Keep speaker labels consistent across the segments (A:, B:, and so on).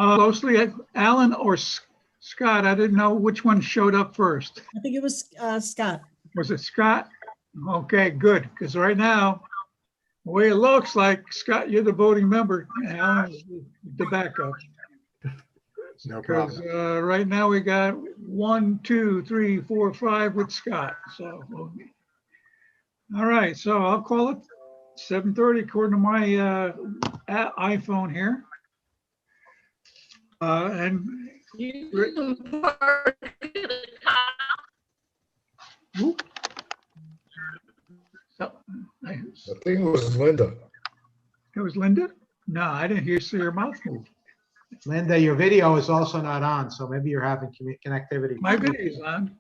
A: Closely, Alan or Scott? I didn't know which one showed up first.
B: I think it was Scott.
A: Was it Scott? Okay, good. Because right now, the way it looks like, Scott, you're the voting member. Alan is the backup.
C: No
A: Because
C: problem.
A: right now we got 1, 2, 3, 4, 5 with Scott. So, all right. So I'll call it 7:30 according to my iPhone here. And whoop. So,
C: I think it was Linda.
A: it was Linda? No, I didn't see her mouth move.
D: Linda, your video is also not on, so maybe you're having connectivity.
A: My video's on.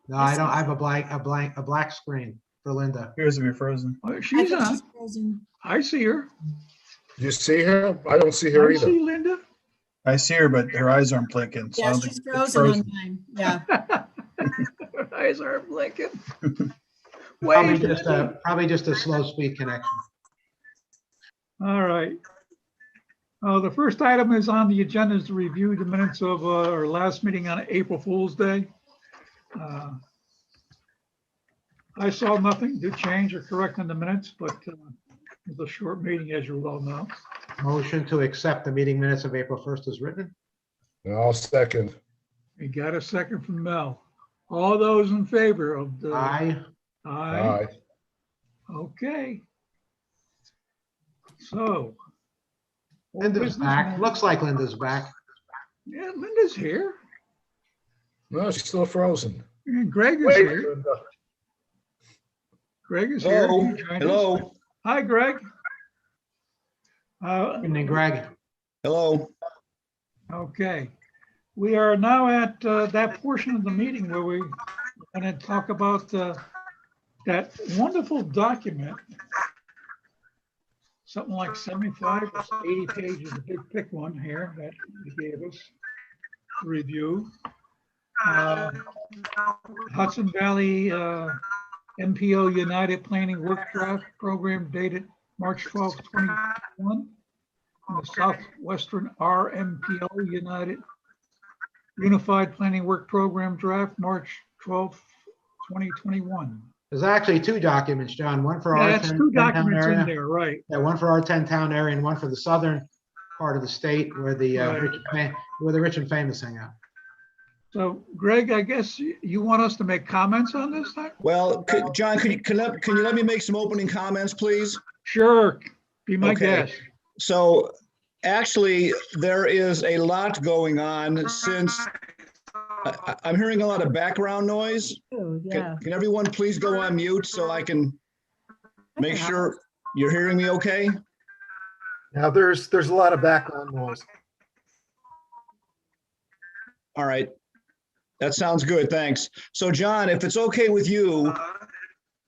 D: No, I don't. I have a black screen for Linda.
E: Appears to be frozen.
A: Oh,
B: I
A: she's
B: think
A: on.
B: she's frozen.
A: I see her.
C: You see her? I don't see her
A: I
C: either.
A: see Linda.
E: I see her, but her eyes aren't blinking. So I
B: Yeah,
E: don't
B: she's
E: think it's
B: frozen on mine. Yeah.
A: Her eyes are blinking.
D: Probably just a slow speed connection.
A: All right. The first item is on the agenda is to review the minutes of our last meeting on April Fool's Day. I saw nothing to change or correct in the minutes, but it was a short meeting, as you well know.
D: Motion to accept the meeting minutes of April 1st is written.
C: I'll second.
A: We got a second from Mel. All those in favor of the?
D: Aye.
A: Aye.
C: Aye.
A: Okay. So.
D: Linda's back. Looks like Linda's back.
A: Yeah, Linda's here.
C: No, she's still frozen.
A: And Greg is
C: Wait,
A: here.
C: Linda.
A: Greg is here.
E: Hello.
A: He joined us.
E: Hello.
A: Hi, Greg.
D: Evening, Greg.
E: Hello.
A: Okay. We are now at that portion of the meeting where we want to talk about that wonderful document. Something like 75 or 80 pages, a big thick one here that he gave us to review. Hudson Valley MPO United Planning Work Draft Program dated March 12, 2021. And the Southwestern RMPO Unified Planning Work Program Draft March 12, 2021.
D: There's actually two documents, John. One for
A: Yeah,
D: our
A: that's
D: 10
A: two
D: town
A: documents in
D: area.
A: there, right?
D: Yeah, one for our 10 town area and one for the southern part of the state where the
A: Right.
D: rich and famous hang out.
A: So Greg, I guess you want us to make comments on this thing?
E: Well, John, can you let me make some opening comments, please?
A: Sure, be my
E: Okay.
A: guest.
E: So actually, there is a lot going on since I'm hearing a lot of background noise.
B: Oh, yeah.
E: Can everyone please go on mute so I can make sure you're hearing me okay?
F: Now, there's a lot of background noise.
E: All right. That sounds good. Thanks. So John, if it's okay with you,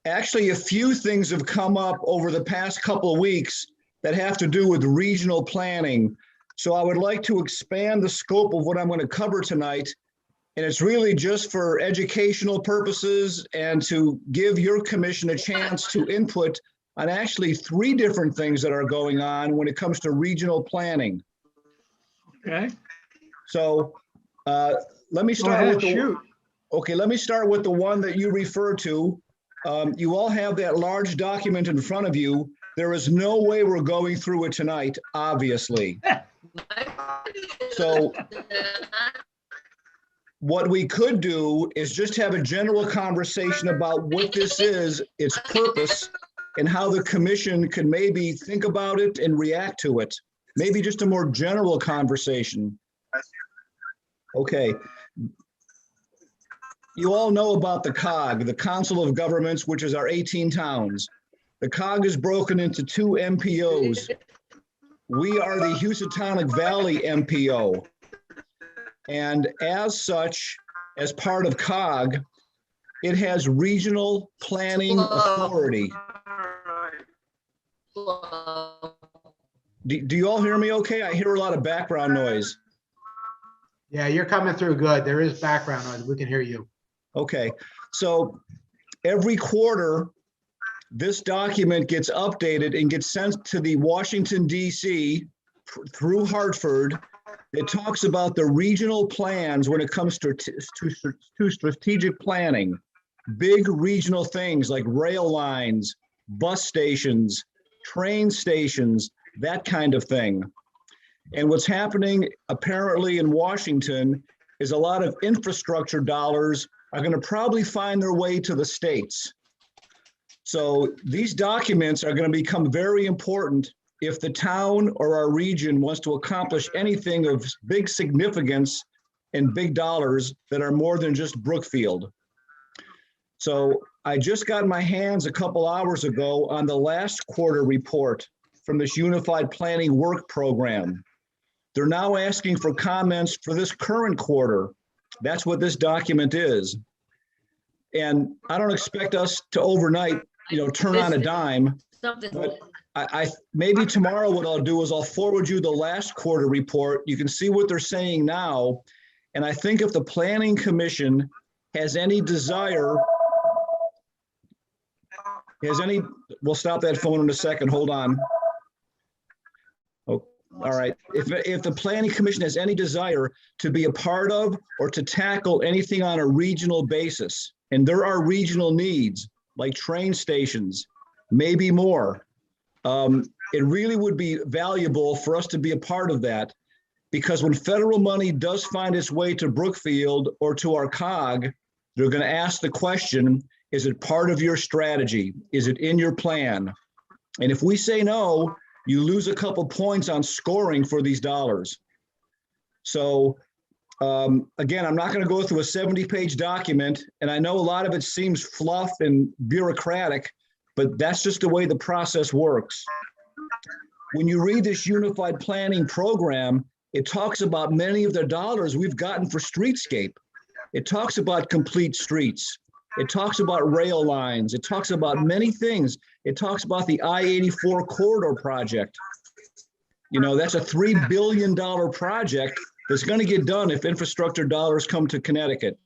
E: actually a few things have come up over the past couple of weeks that have to do with regional planning. So I would like to expand the scope of what I'm going to cover tonight. And it's really just for educational purposes and to give your commission a chance to input on actually 3 different things that are going on when it comes to regional planning.
A: Okay.
E: So let me
A: Go
E: start
A: ahead,
E: with the,
A: shoot.
E: okay, let me start with the one that you referred to. You all have that large document in front of you. There is no way we're going through it tonight, obviously. So what we could do is just have a general conversation about what this is, its purpose, and how the commission can maybe think about it and react to it. Maybe just a more general conversation. Okay. You all know about the COG, the Council of Governments, which is our 18 towns. The COG is broken into 2 MPOs. We are the Housatonic Valley MPO. And as such, as part of COG, it has regional planning authority. Do you all hear me okay? I hear a lot of background noise.
D: Yeah, you're coming through good. There is background noise. We can hear you.
E: Okay, so every quarter, this document gets updated and gets sent to the Washington, D.C. through Hartford It talks about the regional plans when it comes to strategic planning. Big regional things like rail lines, bus stations, train stations, that kind of thing. And what's happening apparently in Washington is a lot of infrastructure dollars are going to probably find their way to the states. So these documents are going to become very important if the town or our region wants to accomplish anything of big significance and big dollars that are more than just Brookfield. So I just got my hands a couple hours ago on the last quarter report from this Unified Planning Work Program. They're now asking for comments for this current quarter. That's what this document is. And I don't expect us to overnight, turn on a dime. But I maybe tomorrow what I'll do is I'll forward you the last quarter report. You can see what they're saying now. And I think if the Planning Commission has any desire, we'll stop that phone in a second, hold on. Oh, all right, if the Planning Commission has any desire to be a part of or to tackle anything on a regional basis, and there are regional needs like train stations, maybe more. It really would be valuable for us to be a part of that, because when federal money does find its way to Brookfield or to our COG, they're going to ask the question, is it part of your strategy? Is it in your plan? And if we say no, you lose a couple points on scoring for these dollars. So again, I'm not going to go through a 70-page document, and I know a lot of it seems fluff and bureaucratic, but that's just the way the process works. When you read this Unified Planning Program, it talks about many of the dollars we've gotten for streetscape. It talks about complete streets. It talks about rail lines. It talks about many things. It talks about the I-84 corridor project. That's a $3 billion project that's going to get done if infrastructure dollars come to Connecticut.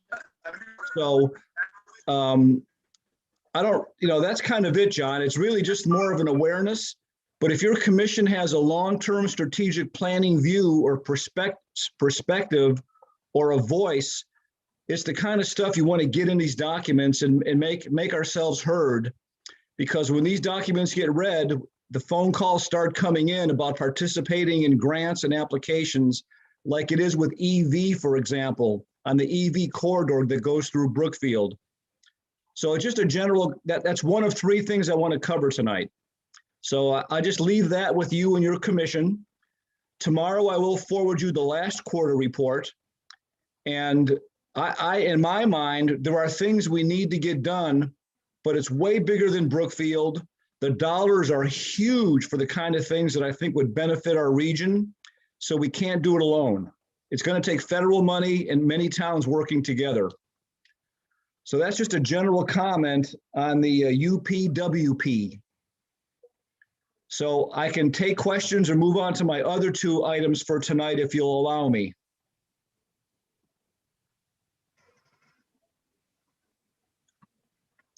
E: So that's kind of it, John. It's really just more of an awareness. But if your commission has a long-term strategic planning view or perspective or a voice, it's the kind of stuff you want to get in these documents and make ourselves heard. Because when these documents get read, the phone calls start coming in about participating in grants and applications, like it is with EV, for example, on the EV corridor that goes through Brookfield. So it's just a general, that's one of three things I want to cover tonight. So I just leave that with you and your commission. Tomorrow I will forward you the last quarter report. And I in my mind, there are things we need to get done, but it's way bigger than Brookfield. The dollars are huge for the kind of things that I think would benefit our region. So we can't do it alone. It's going to take federal money and many towns working together. So that's just a general comment on the UPWP. So I can take questions or move on to my other two items for tonight if you'll allow me.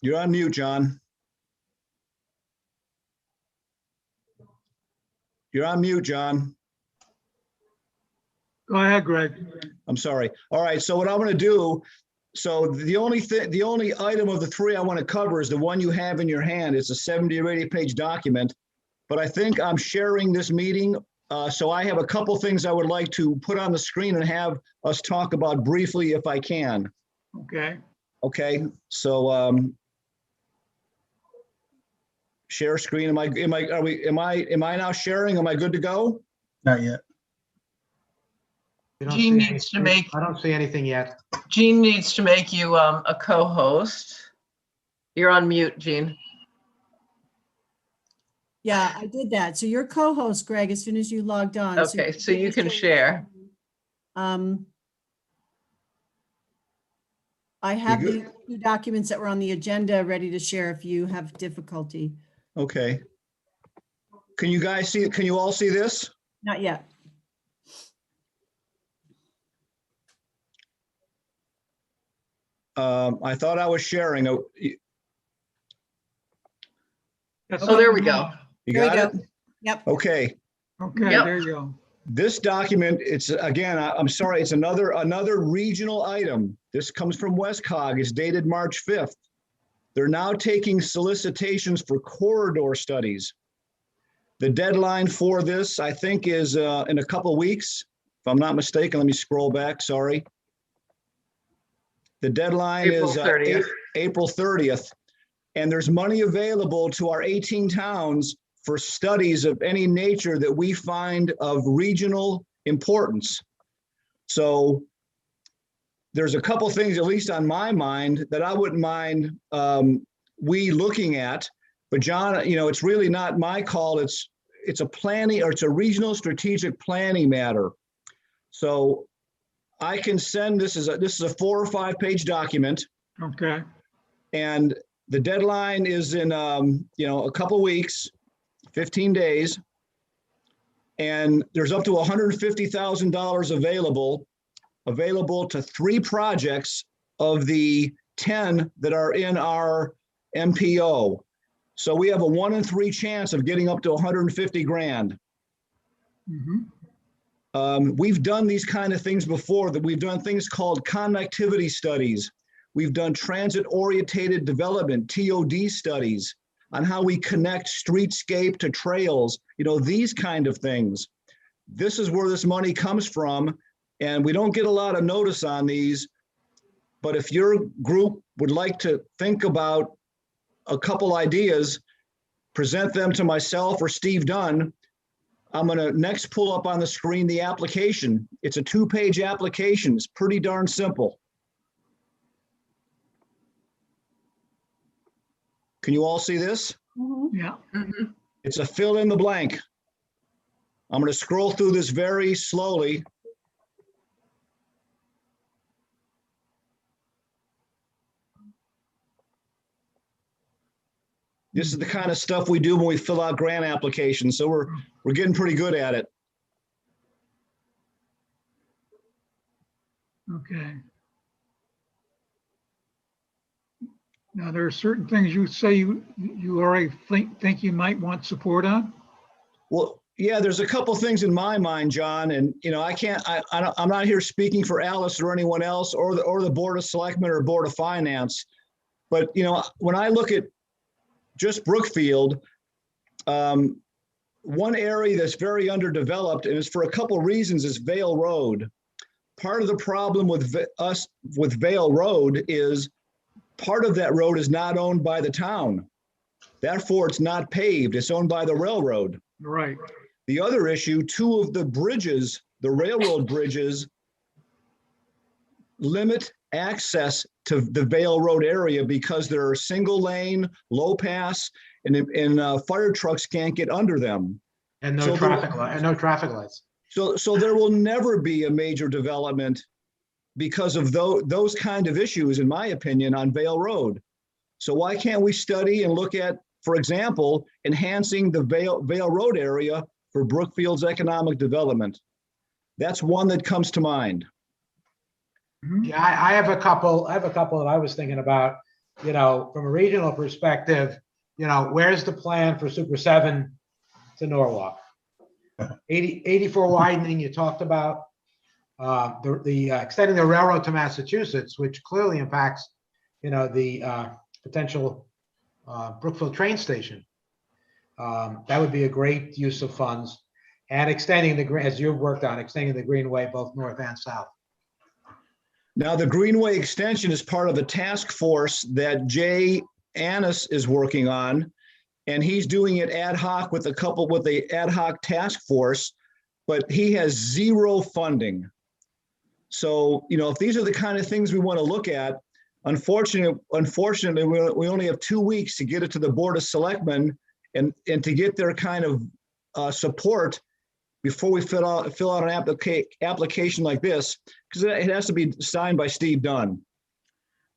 E: You're on mute, John. You're on mute, John.
A: Go ahead, Greg.
E: I'm sorry. All right, so what I'm going to do, so the only item of the three I want to cover is the one you have in your hand. It's a 70 or 80 page document, but I think I'm sharing this meeting. So I have a couple things I would like to put on the screen and have us talk about briefly if I can.
A: Okay.
E: Okay, so share screen. Am I now sharing? Am I good to go?
G: Not yet.
D: We don't
H: Gene
D: see
H: needs to
D: anything-
H: make-
D: I don't see anything yet.
H: Gene needs to make you a co-host. You're on mute, Gene.
B: Yeah, I did that. So you're co-host, Greg, as soon as you logged on.
H: Okay, so you can share.
B: I have
E: You
B: the two documents that were on the agenda ready to share if you have difficulty.
E: Okay. Can you guys see it? Can you all see this?
B: Not yet.
E: I thought I was sharing. Oh,
A: That's
H: Oh, there we
A: something
H: go.
A: else.
E: you
B: There we
E: got it?
B: go. Yep.
E: Okay.
A: Okay,
H: Yep.
A: there you go.
E: This document, it's again, I'm sorry, it's another regional item. This comes from Westcog. It's dated March 5th. They're now taking solicitations for corridor studies. The deadline for this, I think, is in a couple of weeks. If I'm not mistaken, let me scroll back, sorry. The deadline
H: April
E: is
H: 30th.
E: April 30th. And there's money available to our 18 towns for studies of any nature that we find of regional importance. So there's a couple things, at least on my mind, that I wouldn't mind we looking at. But John, it's really not my call. It's a planning, or it's a regional strategic planning matter. So I can send, this is a 4 or 5 page document,
A: Okay,
E: and the deadline is in a couple weeks, 15 days. And there's up to $150,000 available to 3 projects of the 10 that are in our MPO. So we have a 1 in 3 chance of getting up to 150 grand.
A: mhm,
E: We've done these kind of things before, that we've done things called connectivity studies. We've done transit-oriented development, TOD studies, on how we connect streetscape to trails, these kind of things. This is where this money comes from, and we don't get a lot of notice on these. But if your group would like to think about a couple ideas, present them to myself or Steve Dunn. I'm going to next pull up on the screen the application. It's a 2-page application. It's pretty darn simple. Can you all see this?
A: yeah,
H: Mhm.
E: It's a fill in the blank. I'm going to scroll through this very slowly. This is the kind of stuff we do when we fill out grant applications. So we're getting pretty good at it.
A: okay. Now, there are certain things you say you already think you might want support on?
E: Well, yeah, there's a couple things in my mind, John, and I'm not here speaking for Alice or anyone else, or the Board of Selectmen or Board of Finance. But when I look at just Brookfield, one area that's very underdeveloped, and it's for a couple reasons, is Vale Road. Part of the problem with Vale Road is part of that road is not owned by the town. Therefore, it's not paved. It's owned by the railroad.
A: Right,
E: The other issue, 2 of the bridges, the railroad bridges, limit access to the Vale Road area because they're single lane, low pass, and fire trucks can't get under them.
D: And
E: So
D: no traffic light, and no traffic lights.
E: So there will never be a major development because of those kind of issues, in my opinion, on Vale Road. So why can't we study and look at, for example, enhancing the Vale Road area for Brookfield's economic development? That's one that comes to mind.
D: Yeah, I have a couple that I was thinking about, from a regional perspective, where's the plan for Super 7 to Norwalk? 84 widening you talked about, the extending the railroad to Massachusetts, which clearly impacts, the potential Brookfield train station. That would be a great use of funds, and extending as you've worked on, extending the Greenway both north and south.
E: Now, the Greenway extension is part of the task force that Jay Annis is working on, and he's doing it ad hoc with the ad hoc task force, but he has 0 funding. So, if these are the kind of things we want to look at, unfortunately, we only have 2 weeks to get it to the Board of Selectmen and to get their kind of support before we fill out an application like this, because it has to be signed by Steve Dunn.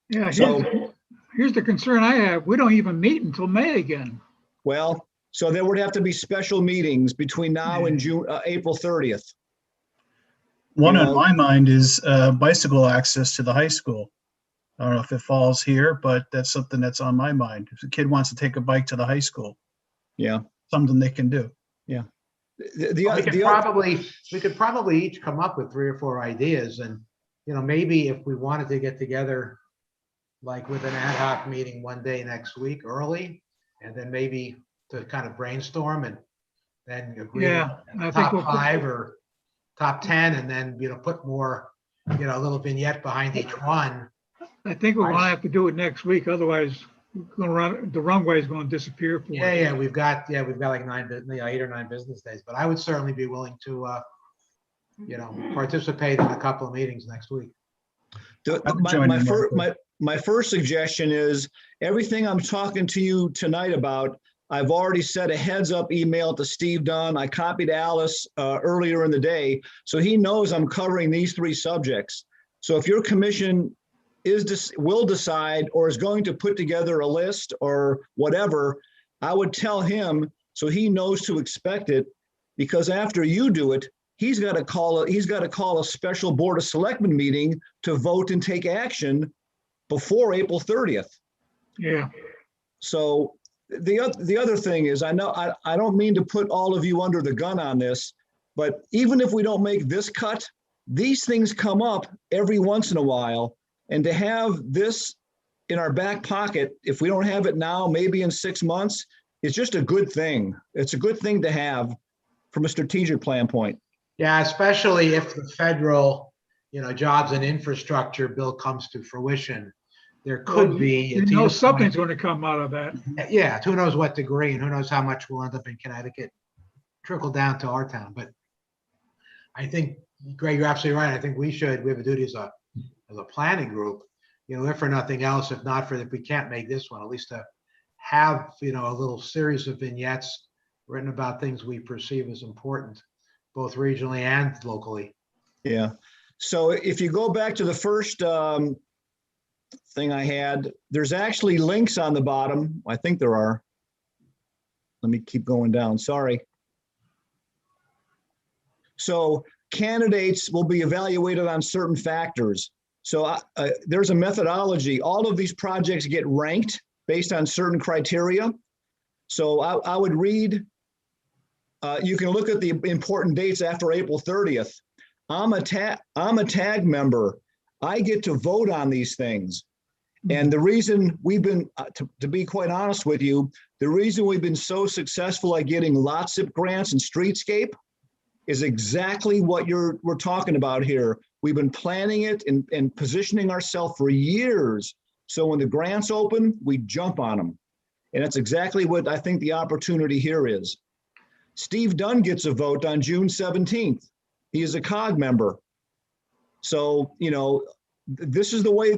A: yeah.
E: So-
A: Here's the concern I have. We don't even meet until May again.
E: Well, so there would have to be special meetings between now and April 30th.
G: One
E: You
G: on
E: know-
G: my mind is bicycle access to the high school. I don't know if it falls here, but that's something that's on my mind. If a kid wants to take a bike to the high school,
E: Yeah.
G: something they can do.
D: We could probably each come up with 3 or 4 ideas and, maybe if we wanted to get together, like with an ad hoc meeting one day next week early, and then maybe to kind of brainstorm and then agree
A: Yeah,
D: on
A: I think
D: top
A: we'll put-
D: 5 or top 10, and then, put more, a little vignette behind each one.
A: I think we're gonna have to do it next week, otherwise the runway is gonna disappear for us.
D: Yeah, we've got like 8 or 9 business days, but I would certainly be willing to, participate in a couple of meetings next week.
G: I would join in, Mark.
E: My first suggestion is everything I'm talking to you tonight about, I've already sent a heads up email to Steve Dunn. I copied Alice earlier in the day, so he knows I'm covering these 3 subjects. So if your commission will decide or is going to put together a list or whatever, I would tell him so he knows to expect it, because after you do it, he's got to call a special Board of Selectmen meeting to vote and take action before April 30th.
A: Yeah,
E: So the other thing is, I know I don't mean to put all of you under the gun on this, but even if we don't make this cut, these things come up every once in a while. And to have this in our back pocket, if we don't have it now, maybe in 6 months, it's just a good thing. It's a good thing to have from a strategic plan point.
D: Yeah, especially if the federal, jobs and infrastructure bill comes to fruition, there could be. to your
A: something's
D: point,
A: gonna come out of that.
D: Yeah, who knows what degree and who knows how much will end up in Connecticut, trickle down to our town. But I think, Greg, you're absolutely right. I think we have a duty as a planning group, if for nothing else, if we can't make this one, at least to have, a little series of vignettes written about things we perceive as important, both regionally and locally.
E: Yeah. So if you go back to the first thing I had, there's actually links on the bottom. I think there are. Let me keep going down. Sorry. So candidates will be evaluated on certain factors. So there's a methodology. All of these projects get ranked based on certain criteria. So I would read, you can look at the important dates after April 30th. I'm a tag member. I get to vote on these things. And the reason we've been, to be quite honest with you, the reason we've been so successful at getting LOTSIP grants and streetscape is exactly what we're talking about here. We've been planning it and positioning ourselves for years. So when the grants open, we jump on them. And that's exactly what I think the opportunity here is. Steve Dunn gets a vote on June 17th. He is a COG member. So, this is the way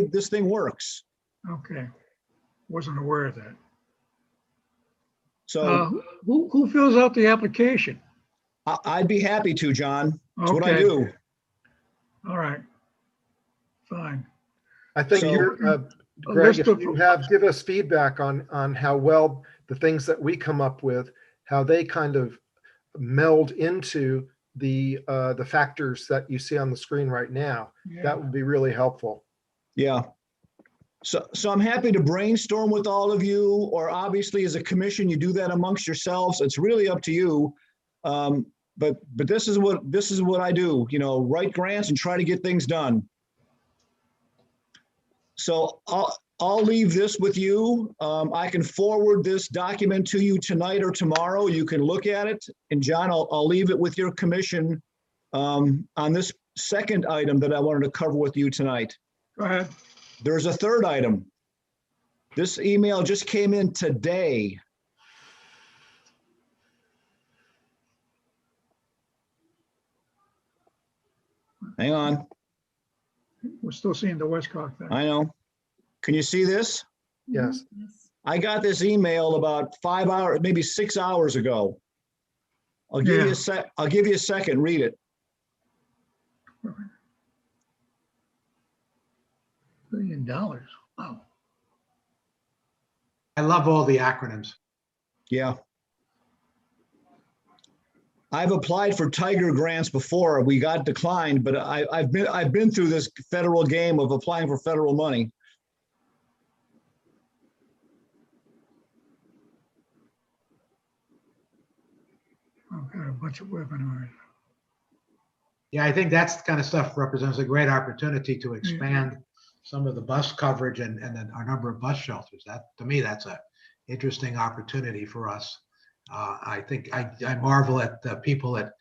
E: this thing works.
A: Okay. Wasn't aware of that.
E: So
A: Who fills out the application?
E: I'd be happy to, John. That's what I
A: Okay.
E: do.
A: All right. Fine.
F: I think
E: So-
F: you're,
A: A
F: Greg,
A: list
F: if
A: of-
F: you give us feedback on how well the things that we come up with, how they kind of meld into the factors that you see on the screen right now,
A: Yeah.
F: that would be really helpful.
E: Yeah. So I'm happy to brainstorm with all of you, or obviously as a commission, you do that amongst yourselves. It's really up to you. But this is what I do, write grants and try to get things done. So I'll leave this with you. I can forward this document to you tonight or tomorrow. You can look at it. And John, I'll leave it with your commission on this second item that I wanted to cover with you tonight.
A: Go ahead.
E: There's a third item. This email just came in today. Hang on,
A: We're still seeing the Westcott thing.
E: I know. Can you see this?
F: Yes.
E: I got this email about 5 hours, maybe 6 hours ago. I'll give you a second, read it.
A: $1 billion. Wow.
D: I love all the acronyms.
E: Yeah. I've applied for Tiger grants before. We got declined, but I've been through this federal game of applying for federal money.
A: bunch of webinars.
D: Yeah, I think that's the kind of stuff represents a great opportunity to expand some of the bus coverage and then our number of bus shelters. That, to me, that's a interesting opportunity for us. I think I marvel at the people at,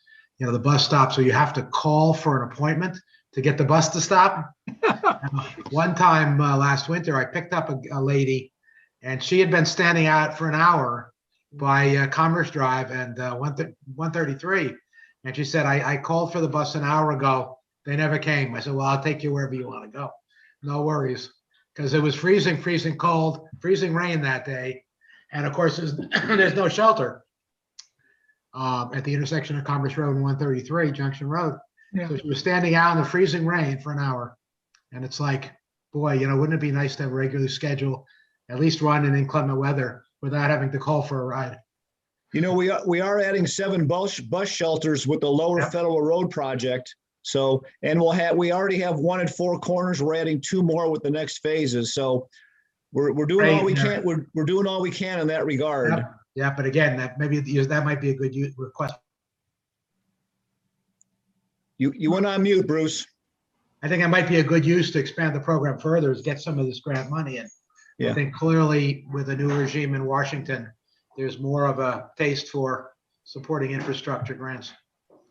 D: the bus stops where you have to call for an appointment to get the bus to stop. One time last winter, I picked up a lady and she had been standing out for an hour by Commerce Drive and 133. And she said, I called for the bus an hour ago. They never came. I said, well, I'll take you wherever you want to go. No worries. Because it was freezing cold, freezing rain that day. And of course, there's no shelter at the intersection of Commerce Road and 133 Junction Road.
A: Yeah.
D: So she was standing out in the freezing rain for an hour. And it's like, boy, wouldn't it be nice to have a regular schedule, at least run in inclement weather without having to call for a ride?
E: We are adding 7 bus shelters with the Lower
D: Yep.
E: Federal Road project. So, and we already have 1 at Four Corners. We're adding 2 more with the next phases. So we're doing all we
D: Great.
E: can. We're doing all we can in that regard.
D: Yep. Yeah, but again, that might be a good request.
E: You went on mute, Bruce.
D: I think it might be a good use to expand the program further is get some of this grant money in.
E: Yeah.
D: I think clearly with the new regime in Washington, there's more of a taste for supporting infrastructure grants.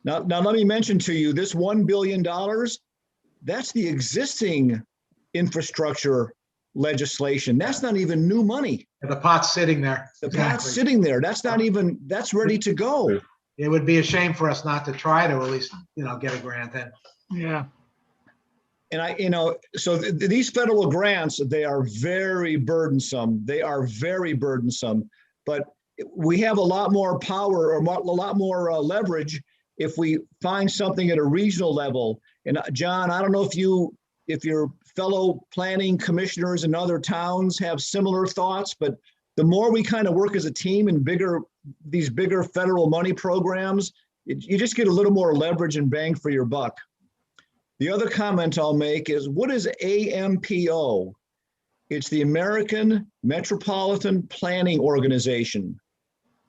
E: Now let me mention to you, this $1 billion, that's the existing infrastructure legislation. That's not even new money.
D: The pot's sitting there.
E: The pot's
D: Exactly.
E: sitting there. That's ready to go.
D: It would be a shame for us not to try to at least, get a grant in.
A: Yeah,
E: And so these federal grants, they are very burdensome. They are very burdensome, but we have a lot more power or a lot more leverage if we find something at a regional level. And John, I don't know if your fellow planning commissioners in other towns have similar thoughts, but the more we kind of work as a team in these bigger federal money programs, you just get a little more leverage and bang for your buck. The other comment I'll make is, what is AMPO? It's the American Metropolitan Planning Organization.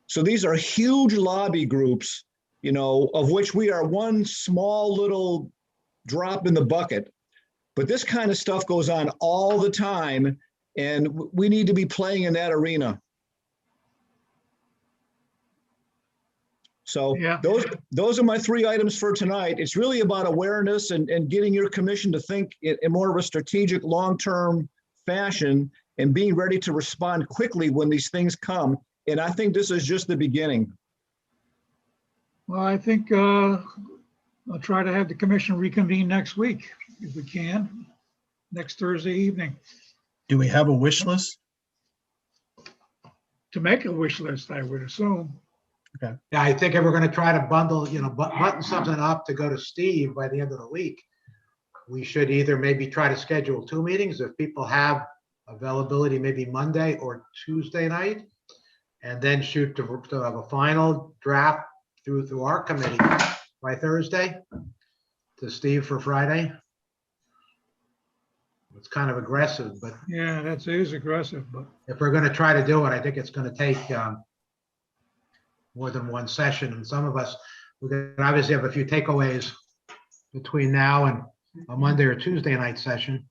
E: So these are huge lobby groups, of which we are one small little drop in the bucket. But this kind of stuff goes on all the time, and we need to be playing in that arena. So
A: Yeah.
E: those are my 3 items for tonight. It's really about awareness and getting your commission to think in more of a strategic, long-term fashion and being ready to respond quickly when these things come. And I think this is just the beginning.
A: well, I think I'll try to have the commission reconvene next week if we can, next Thursday evening,
G: Do we have a wish list?
A: to make a wish list, I would assume.
D: Yeah, I think if we're going to try to bundle, button something up to go to Steve by the end of the week, we should either maybe try to schedule 2 meetings if people have availability, maybe Monday or Tuesday night, and then shoot to have a final draft through our committee by Thursday to Steve for Friday. It's kind of aggressive, but
A: Yeah, that is aggressive, but
D: if we're going to try to do it, I think it's going to take more than one session. And some of us, we can obviously have a few takeaways between now and a Monday or Tuesday night session.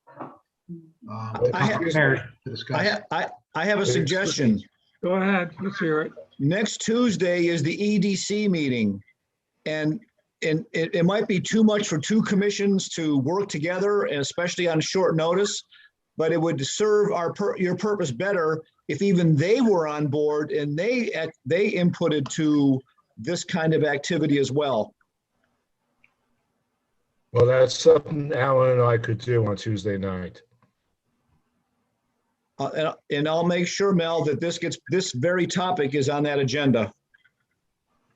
D: To
E: I have-
D: come prepared to discuss.
E: I have a suggestion.
A: go ahead, let's hear it.
E: Next Tuesday is the EDC meeting. And it might be too much for 2 commissions to work together, and especially on short notice, but it would serve your purpose better if even they were on board and they inputted to this kind of activity as well.
C: Well, that's something Alan and I could do on Tuesday night.
E: And I'll make sure, Mel, that this very topic is on that agenda.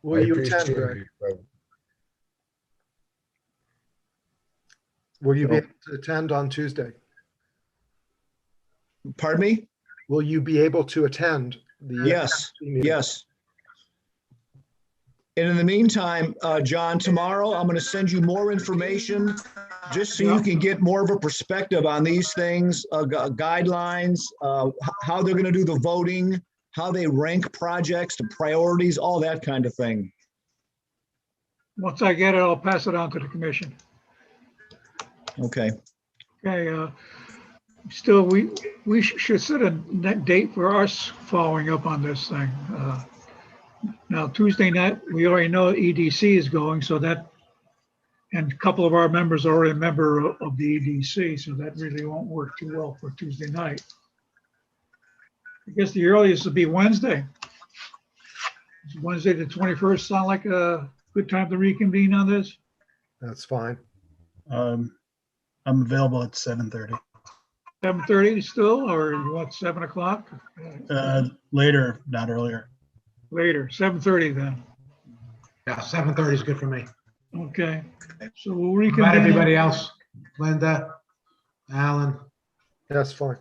F: Will
C: I
F: you
C: appreciate
F: attend, Greg?
C: it, Greg.
F: Will you be able to attend on Tuesday?
E: Pardon me?
F: Will you be able to attend the?
E: Yes,
F: meeting?
E: yes. And in the meantime, John, tomorrow I'm going to send you more information just so you can get more of a perspective on these things, guidelines, how they're going to do the voting, how they rank projects to priorities, all that kind of thing.
A: Once I get it, I'll pass it on to the commission.
E: Okay.
A: Okay, still, we should set a net date for us following up on this thing. Now, Tuesday night, we already know EDC is going, so that, and a couple of our members are already a member of the EDC, so that really won't work too well for Tuesday night. I guess the earliest would be Wednesday. Does Wednesday, the 21st, sound like a good time to reconvene on this?
F: That's fine.
G: I'm available at 7:30.
A: 7:30 still, or you want 7 o'clock?
G: Later, not earlier.
A: Later, 7:30 then.
D: Yeah, 7:30 is good for me.
A: Okay, so we'll
D: How
A: reconvene.
D: about everybody else? Linda, Alan?
F: That's fine.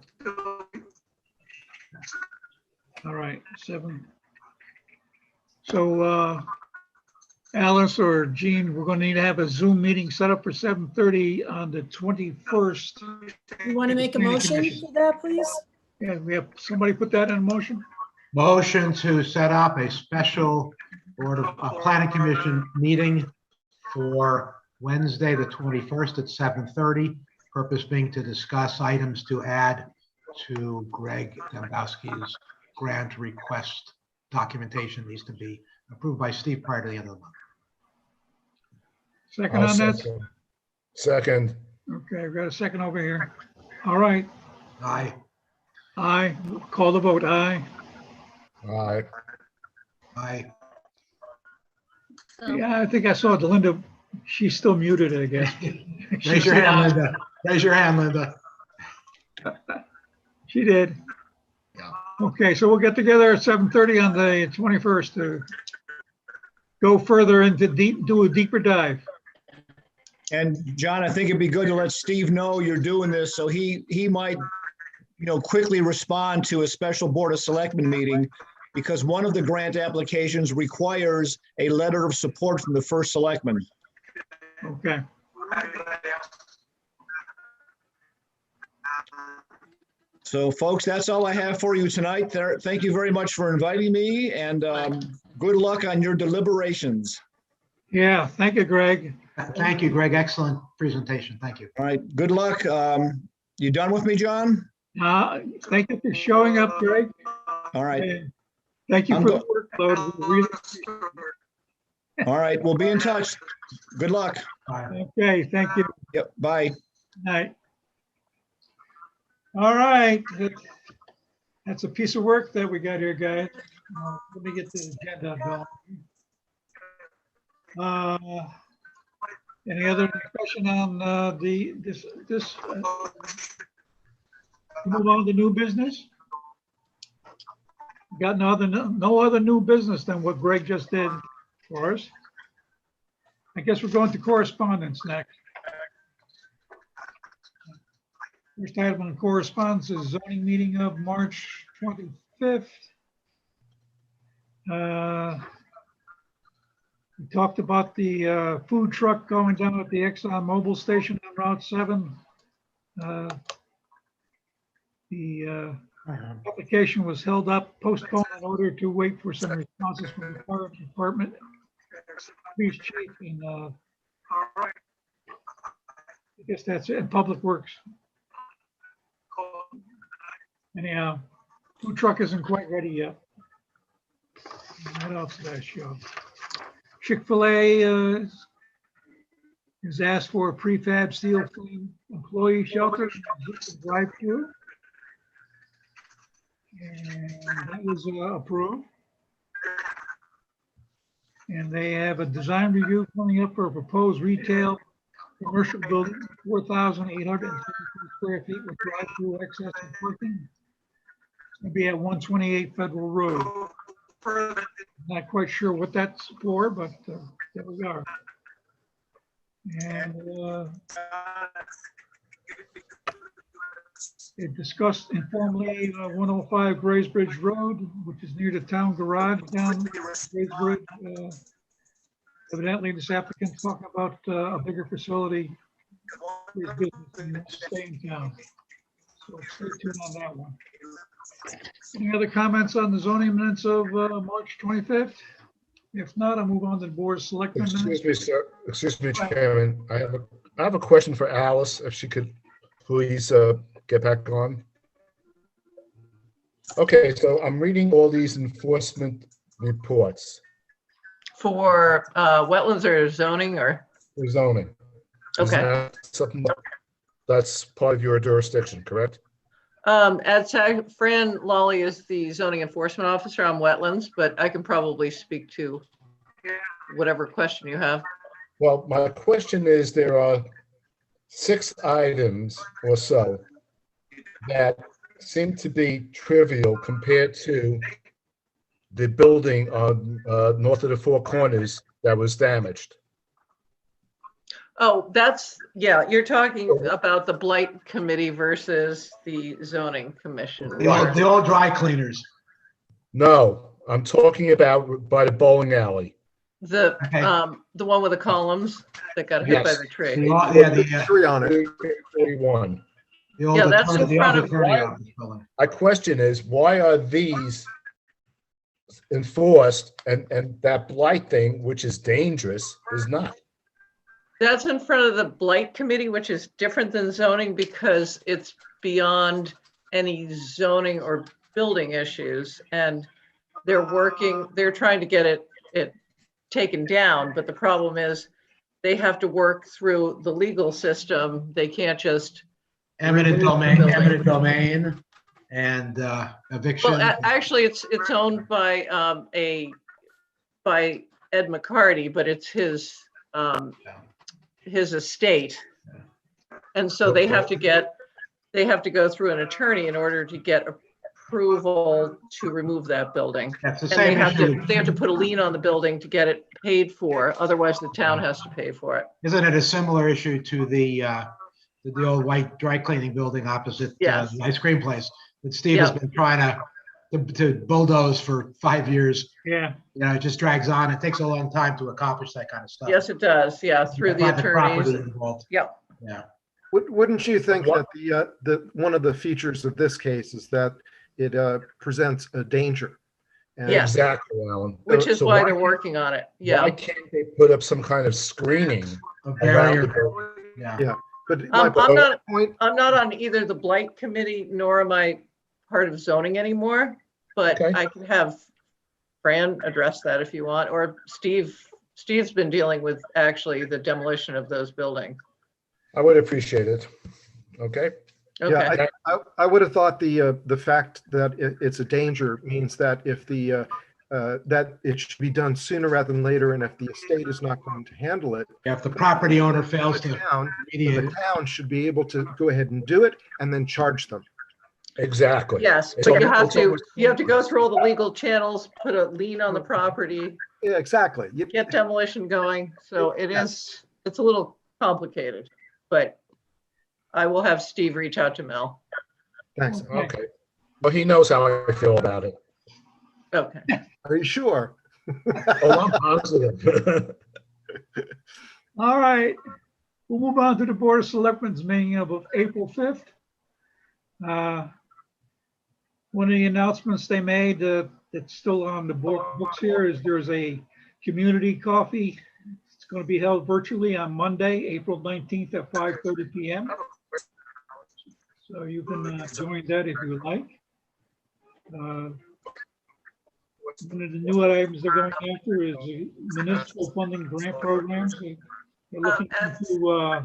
A: All right, 7. So, Alice or Jean, we're going to need to have a Zoom meeting set up for 7:30 on the 21st.
B: You want to make a motion for that, please?
A: Yeah, we have somebody put that in motion?
D: Motion to set up a special Board of Planning Commission meeting for Wednesday, the 21st at 7:30. Purpose being to discuss items to add to Greg Dembowski's grant request. Documentation needs to be approved by Steve prior to the end of the month.
A: Second
C: I'll
A: on that?
C: second. Second.
A: Okay, I've got a second over here. All right,
D: Aye.
A: aye, call the vote, aye.
C: Aye.
D: Aye.
A: Yeah, I think I saw Linda, she's still muted, I guess.
D: Raise your hand, Linda. Raise your hand, Linda.
A: She did.
D: Yeah.
A: Okay, so we'll get together at 7:30 on the 21st to go further into do a deeper dive.
E: And John, I think it'd be good to let Steve know you're doing this, so he might, quickly respond to a special Board of Selectmen meeting, because one of the grant applications requires a letter of support from the first selectman.
A: Okay,
E: So folks, that's all I have for you tonight. Thank you very much for inviting me, and good luck on your deliberations.
A: yeah, thank you, Greg.
D: Thank you, Greg. Excellent presentation. Thank you.
E: All right, good luck. You done with me, John?
A: Thank you for showing up, Greg.
E: All right,
A: And thank you
E: I'm
A: for the workload. We really
E: all right, we'll be in touch. Good luck.
D: Bye.
A: Okay, thank you.
E: Yep, bye.
A: Night. All right, that's a piece of work that we got here, guys. Let me get the agenda going. Any other discussion on this? Move on to new business? Got no other new business than what Greg just did for us. I guess we're going to correspondence next. First item on correspondence is zoning meeting of March 25th. We talked about the food truck going down at the Exxon Mobil station on Route 7. The application was held up, postponed in order to wait for some responses from the fire department, police chief, and I guess that's it, and Public Works. Anyhow, food truck isn't quite ready yet. What else did I show? Chick-fil-A has asked for a prefab steel frame employee shelter drive-through. And that was approved. And they have a design review coming up for a proposed retail commercial building, 4,852 square feet with drive-through access and parking. It's going to be at 128 Federal Road. Not quite sure what that's for, but there we are. And it discussed informally 105 Graysbridge Road, which is near the town garage down Graysbridge. Evidently, this applicant's talking about a bigger facility for his business and stay in town. So stay tuned on that one. Any other comments on the zoning minutes of March 25th? If not, I'll move on to the Board of Selectmen
C: Excuse
A: minutes.
C: me, sir. Excuse me, Chairman. I have a question for Alice, if she could please get back on. Okay, so I'm reading all these enforcement reports
H: For wetlands or zoning or,
C: for zoning. Is
H: okay.
C: that something that's part of your jurisdiction, correct?
H: Fran Lawley is the zoning enforcement officer on wetlands, but I can probably speak to whatever question you have.
C: Well, my question is, there are 6 items or so that seem to be trivial compared to the building on north of the Four Corners that was damaged.
H: Oh, yeah, you're talking about the blight committee versus the zoning commission.
D: The old dry cleaners.
C: No, I'm talking about by the bowling alley.
H: The one with the columns that got hit by
C: Yes.
H: the tree.
D: The
F: Tree on it.
C: 31.
D: old
H: Yeah, that's in
D: the
H: front
D: old
H: of-
D: attorney office building.
C: My question is, why are these enforced and that blight thing, which is dangerous, is not?
H: That's in front of the blight committee, which is different than zoning because it's beyond any zoning or building issues. And they're trying to get it taken down, but the problem is they have to work through the legal system. They can't just,
D: Eminent domain and eviction.
H: well, actually, it's owned by by Ed McCarty, but it's his estate. And so they have to go through an attorney in order to get approval to remove that building.
D: That's the
H: And they
D: same
H: have
D: issue.
H: to put a lien on the building to get it paid for. Otherwise, the town has to pay for it.
D: Isn't it a similar issue to the old white dry cleaning building opposite
H: Yes.
D: the ice cream place that Steve has been trying to bulldoze for 5 years?
A: Yeah,
D: You know, it just drags on. It takes a long time to accomplish that kind of stuff.
H: Yes, it does. Yeah, through the
D: Private property
H: attorneys.
D: involved.
H: Yep.
D: Yeah.
F: Wouldn't you think that the one of the features of this case is that it presents a danger? And
H: Yes.
C: Exactly, Alan.
H: Which is
C: So
H: why they're working on it.
C: Why
H: Yeah.
C: can't they put up some kind of screening
D: A
C: around the
D: barrier.
C: building?
D: Yeah.
F: Yeah. But my
H: I'm not on either the blight committee nor am I part of zoning anymore, but
C: Okay.
H: I can have Fran address that if you want, or Steve's been dealing with actually the demolition of those buildings.
C: I would appreciate it. Okay?
H: Okay,
F: I would have thought the fact that it's a danger means that if that it should be done sooner rather than later, and if the estate is not going to handle it,
D: If the property owner fails
F: the
D: to
F: town,
D: mediate
F: the
D: it.
F: town should be able to go ahead and do it and then charge them.
C: Exactly.
H: yes,
C: It's
H: but you
C: almost-
H: have to go through all the legal channels, put a lien on the property,
F: Yeah, exactly.
H: get demolition going. So it's a little complicated, but I will have Steve reach out to Mel.
F: Thanks.
C: Okay. Well, he knows how I feel about it.
H: Okay.
F: Are you sure?
C: Oh, I'm positive.
A: all right. We'll move on to the Board of Selectmen's meeting of April 5th. One of the announcements they made that's still on the books here is there's a community coffee. It's going to be held virtually on Monday, April 19th at 5:30 p.m. So you can join that if you like. One of the new items they're going after is the municipal funding grant programs. They're looking into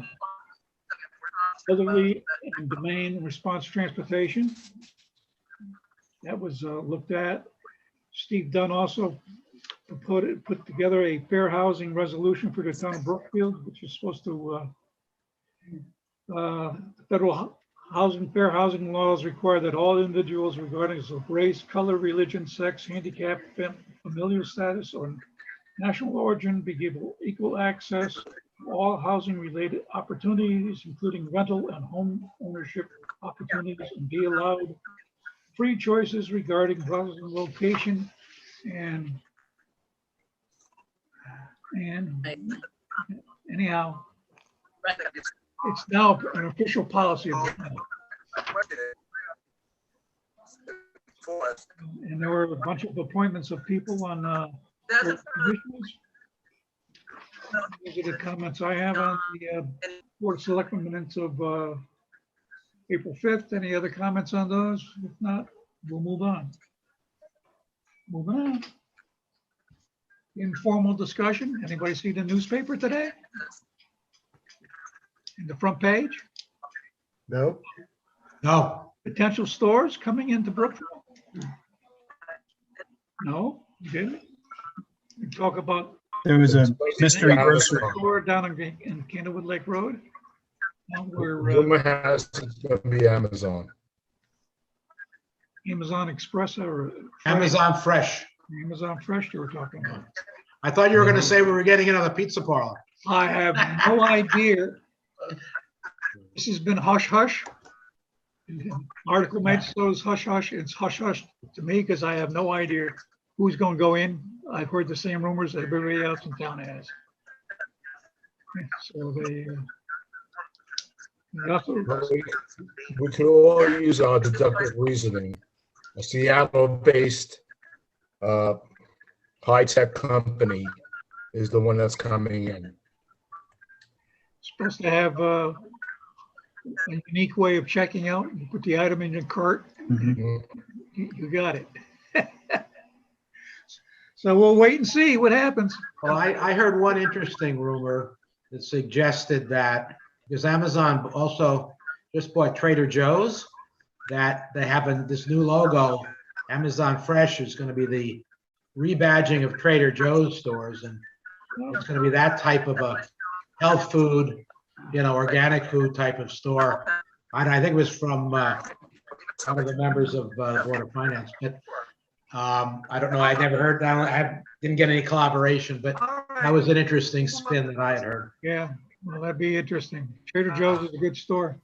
A: elderly and domain response transportation. That was looked at. Steve Dunn also put together a fair housing resolution for the town of Brookfield, which is supposed to federal housing, fair housing laws require that all individuals regardless of race, color, religion, sex, handicap, familial status, or national origin be given equal access to all housing related opportunities, including rental and home ownership opportunities, and be allowed free choices regarding housing location and anyhow, it's now an official policy of the town. And there were a bunch of appointments of people on Commissioners? These are the comments I have on the Board of Selectmen minutes of April 5th. Any other comments on those? If not, we'll move on. Moving on. Informal discussion. Anybody see the newspaper today? In the front page,
F: No?
D: No,
A: potential stores coming into Brookfield? No, you didn't? We talk about
G: There was a mystery
C: Yeah,
G: grocery.
A: store down in Candlewood Lake Road. Now we're
C: Rumor has it's going to be Amazon.
A: Amazon Express or
D: Amazon Fresh.
A: Amazon Fresh you were talking about.
D: I thought you were gonna say we were getting another pizza parlor.
A: I have no idea. This has been hush hush. Article made so it's hush hush. It's hush hush to me because I have no idea who's going to go in. I've heard the same rumors that everybody else in town has. So they also,
C: We could all use our deductive reasoning. A Seattle-based high-tech company is the one that's coming in.
A: supposed to have a unique way of checking out. You put the item in your cart,
G: Mhm.
A: you got it. So we'll wait and see what happens.
D: Well, I heard one interesting rumor that suggested that, because Amazon also just bought Trader Joe's, that they have this new logo, Amazon Fresh is gonna be the rebadging of Trader Joe's stores, and it's gonna be that type of a health food, organic food type of store. I think it was from one of the members of the Board of Finance, but I don't know, I never heard that. I didn't get any collaboration, but that was an interesting spin that I had heard.
A: Yeah, well, that'd be interesting. Trader Joe's is a good store.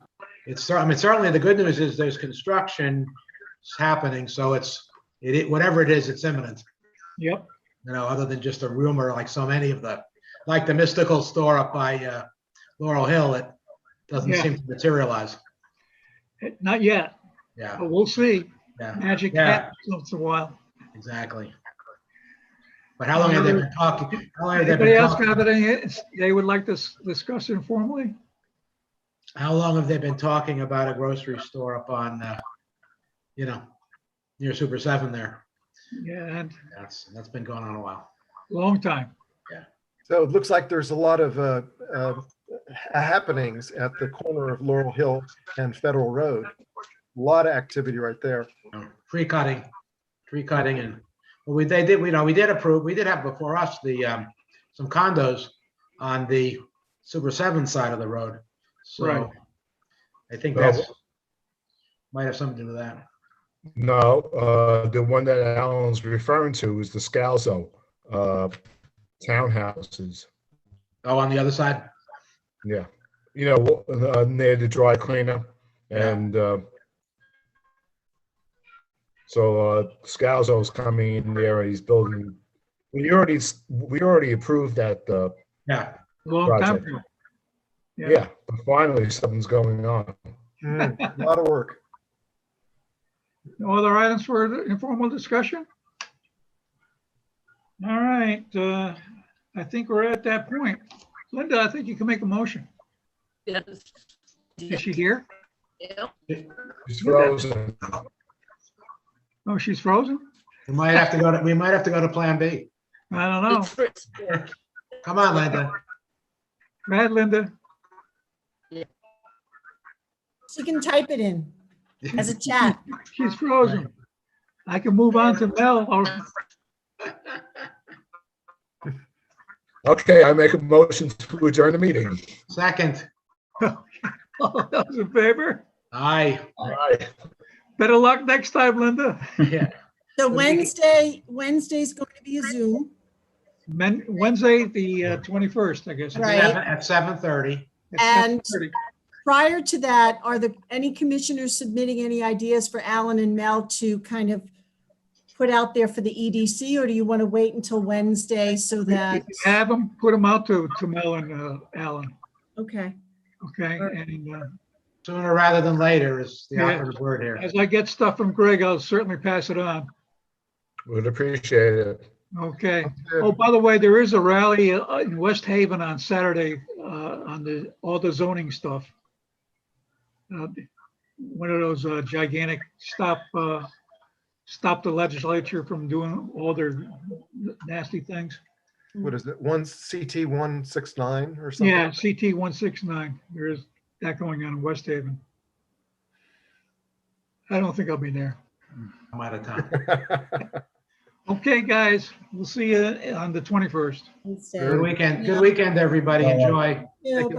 D: Certainly the good news is there's construction happening, so whatever it is, it's imminent.
A: Yep.
D: Other than just a rumor like so many of like the mystical store up by Laurel Hill, it doesn't
A: Yeah.
D: seem to materialize.
A: Not yet,
D: Yeah,
A: but we'll see.
D: yeah,
A: Magic
D: Yeah.
A: happens once in a while.
D: exactly. But how long have they been talking? How long have they
A: Anybody
D: been
A: else
D: talking?
A: have any they would like to discuss informally?
D: How long have they been talking about a grocery store up on, near Super 7 there?
A: Yeah, and
D: That's been going on a while.
A: long time.
F: So it looks like there's a lot of happenings at the corner of Laurel Hill and Federal Road. A lot of activity right there.
D: Tree cutting, and we did have before us some condos on the Super 7 side of the road. So
A: Right.
D: I think
C: Well,
D: that's might have something to do with that.
C: No, the one that Alan's referring to is the Scalzo townhouses.
D: Oh, on the other side?
C: Yeah, near the dry cleaner, and so Scalzo's coming in there. And he's building. We already approved that.
D: Yeah.
A: Long time
C: Project.
A: ago. Yeah.
C: Yeah, but finally something's going on.
F: A lot of work.
A: No other items for the informal discussion? All right, I think we're at that point. Linda, I think you can make a motion.
H: Yes.
A: Is she here?
H: Yeah.
C: He's frozen.
A: Oh, she's frozen?
D: We might have to go to Plan B.
A: I don't know.
D: Come on, Linda.
A: Go ahead, Linda.
B: She can type it in as a chat.
A: She's frozen. I can move on to Mel.
C: Okay, I make a motion to adjourn the meeting.
D: Second.
A: All those in favor?
D: Aye.
C: All right.
A: Better luck next time, Linda.
D: Yeah.
B: So Wednesday's going to be a Zoom.
A: Wednesday, the 21st, I guess.
B: Right.
D: At 7:30.
A: It's
B: And
A: 7:30.
B: prior to that, are there any commissioners submitting any ideas for Alan and Mel to kind of put out there for the EDC, or do you want to wait until Wednesday so that,
A: If you have them, put them out to Mel and Alan,
B: okay.
A: okay? And
D: Sooner rather than later is the
A: Yeah.
D: operative word here.
A: as I get stuff from Greg, I'll certainly pass it on.
C: Would appreciate it.
A: Okay.
F: Good.
A: Oh, by the way, there is a rally in West Haven on Saturday on all the zoning stuff. One of those gigantic stop the legislature from doing all their nasty things.
F: What is it? CT 169 or something?
A: Yeah, CT 169. There is that going on in West Haven. I don't think I'll be there.
D: I'm out of town.
A: Okay, guys, we'll see you on the 21st.
D: Good weekend, everybody. Enjoy.
B: Yeah,
F: you.